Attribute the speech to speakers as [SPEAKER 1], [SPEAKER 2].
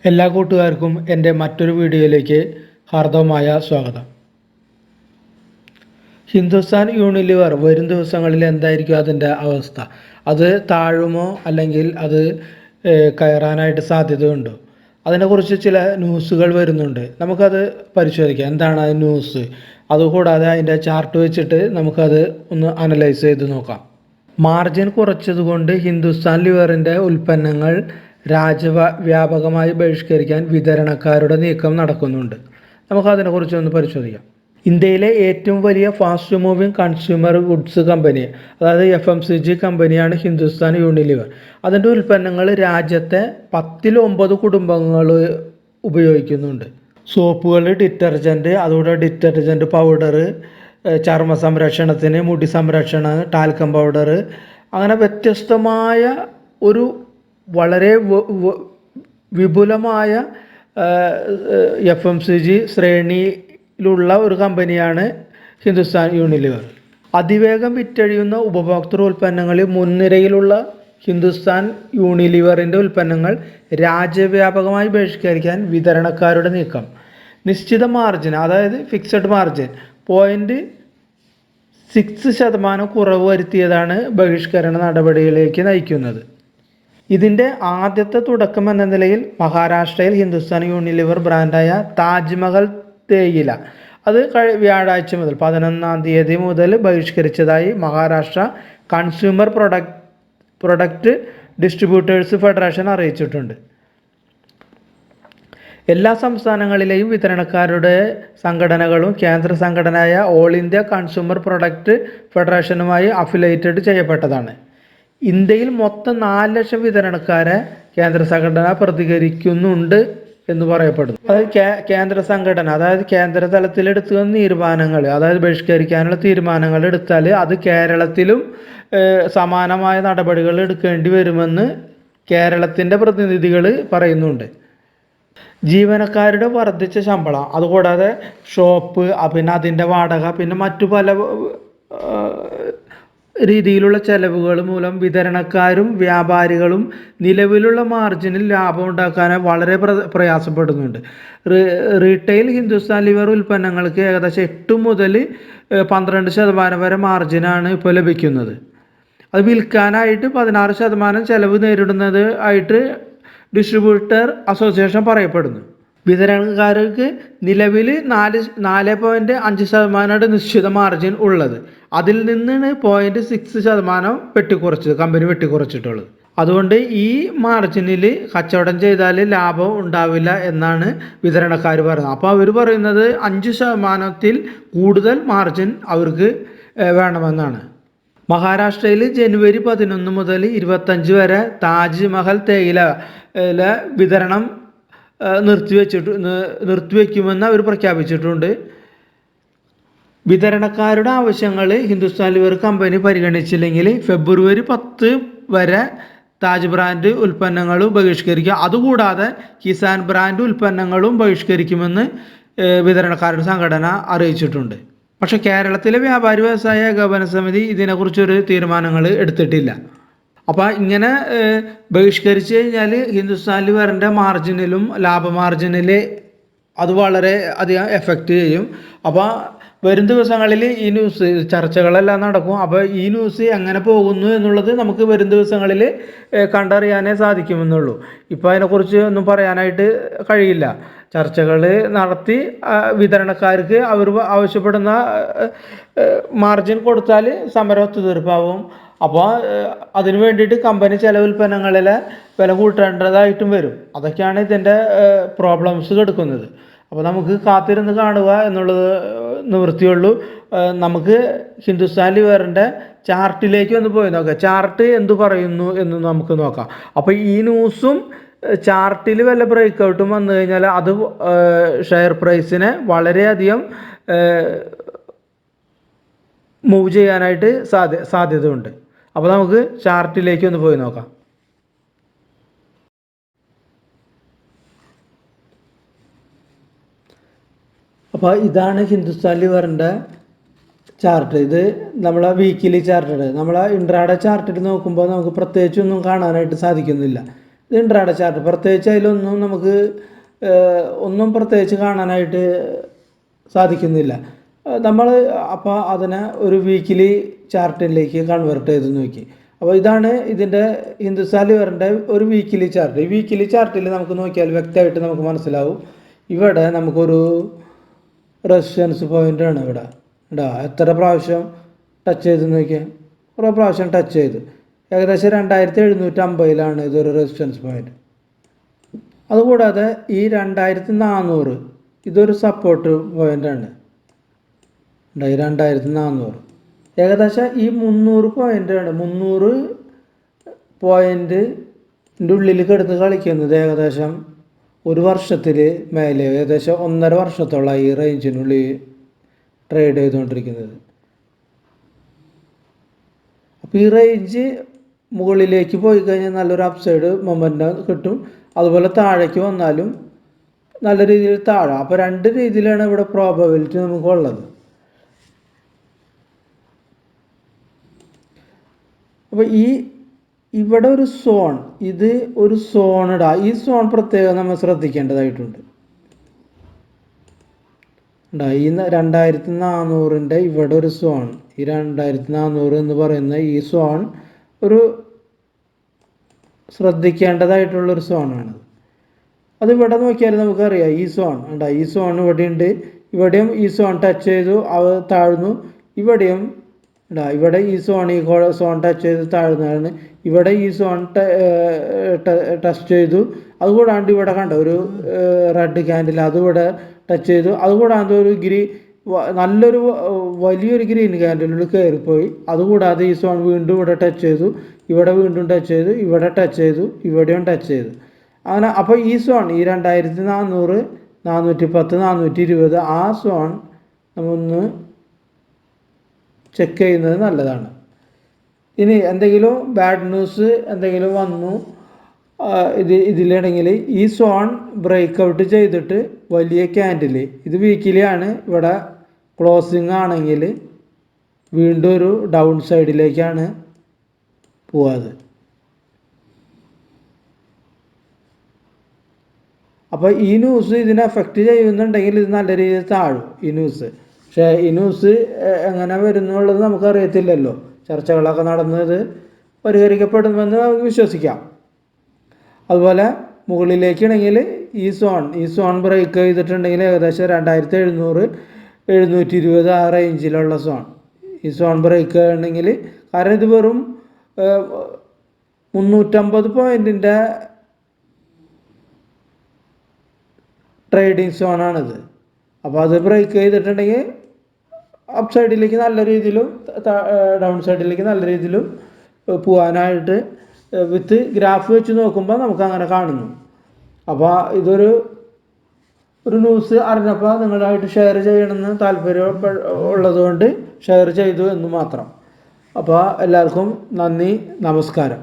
[SPEAKER 1] എല്ലാ കൂട്ടുകാർക്കും എൻ്റെ മറ്റൊരു വീഡിയോയിലേക്ക് ഹാർദവമായ സ്വാഗതം. ഹിന്ദുസ്ഥാൻ യൂണിലിവർ വരും ദിവസങ്ങളിൽ എന്തായിരിക്കും അതിൻ്റെ അവസ്ഥ? അത് താഴുമോ അല്ലെങ്കിൽ അത് കയറാനായിട്ട് സാധ്യതയുണ്ടോ? അതിനെക്കുറിച്ച് ചില ന്യൂസുകൾ വരുന്നുണ്ട്. നമുക്കത് പരിശോധിക്കാം. എന്താണ് ആ ന്യൂസ്? അതുകൂടാതെ അതിൻ്റെ ചാർട്ട് വെച്ചിട്ട് നമുക്കത് ഒന്ന് അനലൈസ് ചെയ്ത് നോക്കാം. മാർജിൻ കുറച്ചതുകൊണ്ട് ഹിന്ദുസ്ഥാൻ ലിവറിൻ്റെ ഉൽപ്പന്നങ്ങൾ രാജ്യവ്യാപകമായി ബഹിഷ്കരിക്കാൻ വിതരണക്കാരുടെ നീക്കം നടക്കുന്നുണ്ട്. നമുക്കതിനെക്കുറിച്ചൊന്ന് പരിശോധിക്കാം. ഇന്ത്യയിലെ ഏറ്റവും വലിയ fast moving consumer goods company, അതായത് FMCG കമ്പനിയാണ് ഹിന്ദുസ്ഥാൻ യൂണിലിവർ. അതിൻ്റെ ഉൽപ്പന്നങ്ങൾ രാജ്യത്തെ 10-9 കുടുംബങ്ങൾ ഉപയോഗിക്കുന്നുണ്ട്. സോപ്പുകൾ, ഡിറ്റർജൻറ്റ്, അതുകൂടെ ഡിറ്റർജൻറ്റ് പൗഡർ, ചർമ്മ സംരക്ഷണത്തിന്, മുടി സംരക്ഷണം, ടാൽക്കം പൗഡർ, അങ്ങനെ വ്യത്യസ്തമായ ഒരു വളരെ വിപുലമായ FMCG ശ്രേണിയിലുള്ള ഒരു കമ്പനിയാണ് ഹിന്ദുസ്ഥാൻ യൂണിലിവർ. അതിവേഗം വിറ്റഴിയുന്ന ഉപഭോക്തൃ ഉൽപ്പന്നങ്ങളിൽ മുൻനിരയിലുള്ള ഹിന്ദുസ്ഥാൻ യൂണിലിവറിൻ്റെ ഉൽപ്പന്നങ്ങൾ രാജ്യവ്യാപകമായി ബഹിഷ്കരിക്കാൻ വിതരണക്കാരുടെ നീക്കം. നിശ്ചിത മാർജിൻ, അതായത് ഫിക്സഡ് മാർജിൻ 0.6% കുറവ് വരുത്തിയതാണ് ബഹിഷ്കരണ നടപടികളിലേക്ക് നയിക്കുന്നത്. ഇതിൻ്റെ ആദ്യത്തെ തുടക്കം എന്ന നിലയിൽ മഹാരാഷ്ട്രയിൽ ഹിന്ദുസ്ഥാൻ യൂണിലിവർ ബ്രാൻഡായ താജ്മഹൽ തേയില അത് വ്യാഴാഴ്ച മുതൽ 11-ാം തീയതി മുതൽ ബഹിഷ്കരിച്ചതായി Maharashtra consumer product distributors federation അറിയിച്ചിട്ടുണ്ട്. എല്ലാ സംസ്ഥാനങ്ങളിലെയും വിതരണക്കാരുടെ സംഘടനകളും കേന്ദ്ര സംഘടനയായ ഓൾ ഇന്ത്യ കൺസ്യൂമർ പ്രൊഡക്റ്റ് ഫെഡറേഷനുമായി അഫിലിയേറ്റഡ് ചെയ്യപ്പെട്ടതാണ്. ഇന്ത്യയിൽ മൊത്തം 4 ലക്ഷം വിതരണക്കാരെ കേന്ദ്ര സംഘടന പ്രതികരിക്കുന്നുണ്ട് എന്ന് പറയപ്പെടുന്നു. അതായത് കേന്ദ്ര സംഘടന, അതായത് കേന്ദ്ര തലത്തിലെടുക്കുന്ന തീരുമാനങ്ങൾ, അതായത് ബഹിഷ്കരിക്കാനുള്ള തീരുമാനങ്ങൾ എടുത്താൽ അത് കേരളത്തിലും സമാനമായ നടപടികൾ എടുക്കേണ്ടി വരുമെന്ന് കേരളത്തിൻ്റെ പ്രതിനിധികൾ പറയുന്നുണ്ട്. ജീവനക്കാരുടെ വർദ്ധിച്ച ശമ്പളം, അതുകൂടാതെ ഷോപ്പ്, പിന്നെ അതിൻ്റെ വാടക, പിന്നെ മറ്റു പല രീതിയിലുള്ള ചെലവുകൾ മൂലം വിതരണക്കാരും വ്യാപാരികളും നിലവിലുള്ള മാർജിനിൽ ലാഭം ഉണ്ടാക്കാൻ വളരെ പ്രയാസപ്പെടുന്നുണ്ട്. റീറ്റെയിൽ ഹിന്ദുസ്ഥാൻ ലിവർ ഉൽപ്പന്നങ്ങൾക്ക് ഏകദേശം 8 മുതൽ 12% വരെ മാർജിനാണ് ഇപ്പോൾ ലഭിക്കുന്നത്. അത് വിൽക്കാനായിട്ട് 16% ചെലവ് നേരിടുന്നത് ആയിട്ട് ഡിസ്ട്രിബ്യൂട്ടർ അസോസിയേഷൻ പറയപ്പെടുന്നു. വിതരണക്കാർക്ക് നിലവിൽ 4.5% നിശ്ചിത മാർജിൻ ഉള്ളത്. അതിൽ നിന്നാണ് 0.6% കമ്പനി വെട്ടിക്കുറച്ചിട്ടുള്ളത്. അതുകൊണ്ട് ഈ മാർജിനിൽ കച്ചവടം ചെയ്താൽ ലാഭം ഉണ്ടാവില്ല എന്നാണ് വിതരണക്കാർ പറയുന്നത്. അപ്പോൾ അവർ പറയുന്നത് 5% കൂടുതൽ മാർജിൻ അവർക്ക് വേണമെന്നാണ്. മഹാരാഷ്ട്രയിൽ ജനുവരി 11 മുതൽ 25 വരെ താജ്മഹൽ തേയില വിതരണം നിർത്തിവെക്കുമെന്ന് അവർ പ്രഖ്യാപിച്ചിട്ടുണ്ട്. വിതരണക്കാരുടെ ആവശ്യങ്ങൾ ഹിന്ദുസ്ഥാൻ ലിവർ കമ്പനി പരിഗണിച്ചില്ലെങ്കിൽ ഫെബ്രുവരി 10 വരെ താജ് ബ്രാൻഡ് ഉൽപ്പന്നങ്ങളും ബഹിഷ്കരിക്കുക. അതുകൂടാതെ കിസാൻ ബ്രാൻഡ് ഉൽപ്പന്നങ്ങളും ബഹിഷ്കരിക്കുമെന്ന് വിതരണക്കാരുടെ സംഘടന അറിയിച്ചിട്ടുണ്ട്. പക്ഷേ കേരളത്തിലെ വ്യാപാരി വ്യവസായ ഏകോപന സമിതി ഇതിനെക്കുറിച്ചൊരു തീരുമാനങ്ങൾ എടുത്തിട്ടില്ല. അപ്പോൾ ഇങ്ങനെ ബഹിഷ്കരിച്ച് കഴിഞ്ഞാൽ ഹിന്ദുസ്ഥാൻ ലിവറിൻ്റെ മാർജിനിലും ലാഭ മാർജിനിൽ അത് വളരെ അധികം എഫക്റ്റ് ചെയ്യും. അപ്പോൾ വരും ദിവസങ്ങളിൽ ഈ ന്യൂസ് ചർച്ചകളെല്ലാം നടക്കും. അപ്പോൾ ഈ ന്യൂസ് എങ്ങനെ പോകുന്നു എന്നുള്ളത് നമുക്ക് വരും ദിവസങ്ങളിൽ കണ്ടറിയാനേ സാധിക്കുമെന്നുള്ളൂ. ഇപ്പോൾ അതിനെക്കുറിച്ച് ഒന്നും പറയാനായിട്ട് കഴിയില്ല. ചർച്ചകൾ നടത്തി വിതരണക്കാർക്ക് അവർ ആവശ്യപ്പെടുന്ന മാർജിൻ കൊടുത്താൽ സമരം ഒത്തുതീർപ്പാവും. അപ്പോൾ അതിനു വേണ്ടിയിട്ട് കമ്പനി ചില ഉൽപ്പന്നങ്ങളിലെ വില കൂട്ടേണ്ടതായിട്ടും വരും. അതൊക്കെയാണ് ഇതിൻ്റെ പ്രോബ്ലംസ് എടുക്കുന്നത്. അപ്പോൾ നമുക്ക് കാത്തിരുന്ന് കാണുക എന്നുള്ളത് നിവൃത്തിയുള്ളൂ. നമുക്ക് ഹിന്ദുസ്ഥാൻ ലിവറിൻ്റെ ചാർട്ടിലേക്ക് ഒന്ന് പോയി നോക്കാം. ചാർട്ട് എന്തു പറയുന്നു എന്ന് നമുക്ക് നോക്കാം. അപ്പോൾ ഈ ന്യൂസും ചാർട്ടിൽ വല്ല ബ്രേക്കൗട്ടും വന്നു കഴിഞ്ഞാൽ അത് ഷെയർ പ്രൈസിനെ വളരെയധികം മൂവ് ചെയ്യാനായിട്ട് സാധ്യതയുണ്ട്. അപ്പോൾ നമുക്ക് ചാർട്ടിലേക്ക് ഒന്ന് പോയി നോക്കാം. അപ്പോൾ ഇതാണ് ഹിന്ദുസ്ഥാൻ ലിവറിൻ്റെ ചാർട്ട്. ഇത് നമ്മളെ വീക്കിലി ചാർട്ടാണ്. നമ്മളെ ഇൻട്രാഡേ ചാർട്ടിൽ നോക്കുമ്പോൾ നമുക്ക് പ്രത്യേകിച്ചൊന്നും കാണാനായിട്ട് സാധിക്കുന്നില്ല. ഇത് ഇൻട്രാഡേ ചാർട്ട്. പ്രത്യേകിച്ച് അതിലൊന്നും നമുക്ക് ഒന്നും പ്രത്യേകിച്ച് കാണാനായിട്ട് സാധിക്കുന്നില്ല. നമ്മൾ അപ്പോൾ അതിനെ ഒരു വീക്കിലി ചാർട്ടിലേക്ക് കൺവേർട്ട് ചെയ്ത് നോക്കി. അപ്പോൾ ഇതാണ് ഇതിൻ്റെ ഹിന്ദുസ്ഥാൻ ലിവറിൻ്റെ ഒരു വീക്കിലി ചാർട്ട്. ഈ വീക്കിലി ചാർട്ടിൽ നമുക്ക് നോക്കിയാൽ വ്യക്തമായിട്ട് നമുക്ക് മനസ്സിലാവും. ഇവിടെ നമുക്കൊരു റെസിസ്റ്റൻസ് പോയിൻ്റാണ് ഇവിടെ ഇടാ. എത്ര പ്രാവശ്യം ടച്ച് ചെയ്ത് നോക്കിയാൽ കുറേ പ്രാവശ്യം ടച്ച് ചെയ്തു. ഏകദേശം 2750 ഇതൊരു റെസിസ്റ്റൻസ് പോയിൻ്റ്. അതുകൂടാതെ ഈ 2400 ഇതൊരു സപ്പോർട്ട് പോയിൻ്റാണ്. ഈ 2400 ഏകദേശം ഈ 300 പോയിൻ്റാണ്. 300 പോയിൻ്റിൻ്റെ ഉള്ളിൽ കിടന്ന് കളിക്കുന്നത് ഏകദേശം ഒരു വർഷത്തിൽ മേലെ, ഏകദേശം 1.5 വർഷത്തോളം ഈ റേഞ്ചിനുള്ളിൽ ട്രേഡ് ചെയ്തുകൊണ്ടിരിക്കുന്നത്. അപ്പോൾ ഈ റേഞ്ച് മുകളിലേക്ക് പോയി കഴിഞ്ഞാൽ നല്ലൊരു അപ്സൈഡ് മൊമെൻ്റം കിട്ടും. അതുപോലെ താഴേക്ക് വന്നാലും നല്ല രീതിയിൽ താഴെ. അപ്പോൾ രണ്ട് രീതിയിലാണ് ഇവിടെ പ്രോബബിലിറ്റി നമുക്കുള്ളത്. അപ്പോൾ ഇവിടെ ഒരു സോൺ, ഇത് ഒരു സോൺ ഇടാം. ഈ സോൺ പ്രത്യേകം നമ്മൾ ശ്രദ്ധിക്കേണ്ടതായിട്ടുണ്ട്. ഈ 2400 ഇവിടെ ഒരു സോൺ, ഈ 2400 എന്ന് പറയുന്ന ഈ സോൺ ഒരു ശ്രദ്ധിക്കേണ്ടതായിട്ടുള്ളൊരു സോണാണ്. അതിവിടെ നോക്കിയാൽ നമുക്കറിയാം ഈ സോൺ ഉണ്ടാ. ഈ സോൺ ഇവിടെ ഉണ്ട്. ഇവിടെയും ഈ സോൺ ടച്ച് ചെയ്തു അത് താഴ്ന്നു. ഇവിടെയും ഉണ്ടാ. ഇവിടെ ഈ സോൺ ടച്ച് ചെയ്ത് താഴ്ന്നതാണ്. ഇവിടെ ഈ സോൺ ടച്ച് ചെയ്തു. അതുകൂടാണ്ട് ഇവിടെ കണ്ട ഒരു റെഡ് ക്യാൻഡിൽ അതിവിടെ ടച്ച് ചെയ്തു. അതുകൂടാണ്ട് ഒരു നല്ലൊരു വലിയൊരു ഗ്രീൻ ക്യാൻഡിലുള്ളിൽ കയറിപ്പോയി. അതുകൂടാതെ ഈ സോൺ വീണ്ടും ഇവിടെ ടച്ച് ചെയ്തു. ഇവിടെ വീണ്ടും ടച്ച് ചെയ്തു. ഇവിടെ ടച്ച് ചെയ്തു. ഇവിടെയും ടച്ച് ചെയ്തു. അങ്ങനെ അപ്പോൾ ഈ സോൺ ഈ 2400, 410, 420 ആ സോൺ നമ്മൊന്ന് ചെക്ക് ചെയ്യുന്നത് നല്ലതാണ്. ഇനി എന്തെങ്കിലും ബാഡ് ന്യൂസ് എന്തെങ്കിലും വന്നു ഇതിലാണെങ്കിൽ ഈ സോൺ ബ്രേക്ക് ഔട്ട് ചെയ്തിട്ട് വലിയ ക്യാൻഡിൽ, ഇത് വീക്കിലിയാണ്, ഇവിടെ ക്ലോസിങ് ആണെങ്കിൽ വീണ്ടും ഒരു ഡൗൺ സൈഡിലേക്കാണ് പോവാത്. അപ്പോൾ ഈ ന്യൂസ് ഇതിനെ എഫക്റ്റ് ചെയ്യുന്നുണ്ടെങ്കിൽ ഇത് നല്ല രീതിയിൽ താഴും ഈ ന്യൂസ്. പക്ഷേ ഈ ന്യൂസ് എങ്ങനെ വരുന്നുള്ളത് നമുക്കറിയത്തില്ലല്ലോ. ചർച്ചകളൊക്കെ നടന്നത് പരിഹരിക്കപ്പെടുമെന്ന് നമുക്ക് വിശ്വസിക്കാം. അതുപോലെ മുകളിലേക്കാണെങ്കിൽ ഈ സോൺ ബ്രേക്ക് ചെയ്തിട്ടുണ്ടെങ്കിൽ ഏകദേശം 2700, 720 ആ റേഞ്ചിലുള്ള സോൺ, ഈ സോൺ ബ്രേക്ക് ആണെങ്കിൽ, കാരണം ഇത് വെറും 350 പോയിൻറ്റിൻ്റെ ട്രേഡിങ് സോണാണിത്. അപ്പോൾ അത് ബ്രേക്ക് ചെയ്തിട്ടുണ്ടെങ്കിൽ അപ്പ് സൈഡിലേക്ക് നല്ല രീതിയിലും ഡൗൺ സൈഡിലേക്ക് നല്ല രീതിയിലും പോകാനായിട്ട് വിത്ത് ഗ്രാഫ് വെച്ച് നോക്കുമ്പോൾ നമുക്ക് അങ്ങനെ കാണുന്നു. അപ്പോൾ ഇതൊരു ന്യൂസ് അറിഞ്ഞപ്പോൾ നിങ്ങളായിട്ട് ഷെയർ ചെയ്യണമെന്ന് താല്പര്യം ഉള്ളതുകൊണ്ട് ഷെയർ ചെയ്തു എന്ന് മാത്രം. അപ്പോൾ എല്ലാവർക്കും നന്ദി, നമസ്കാരം.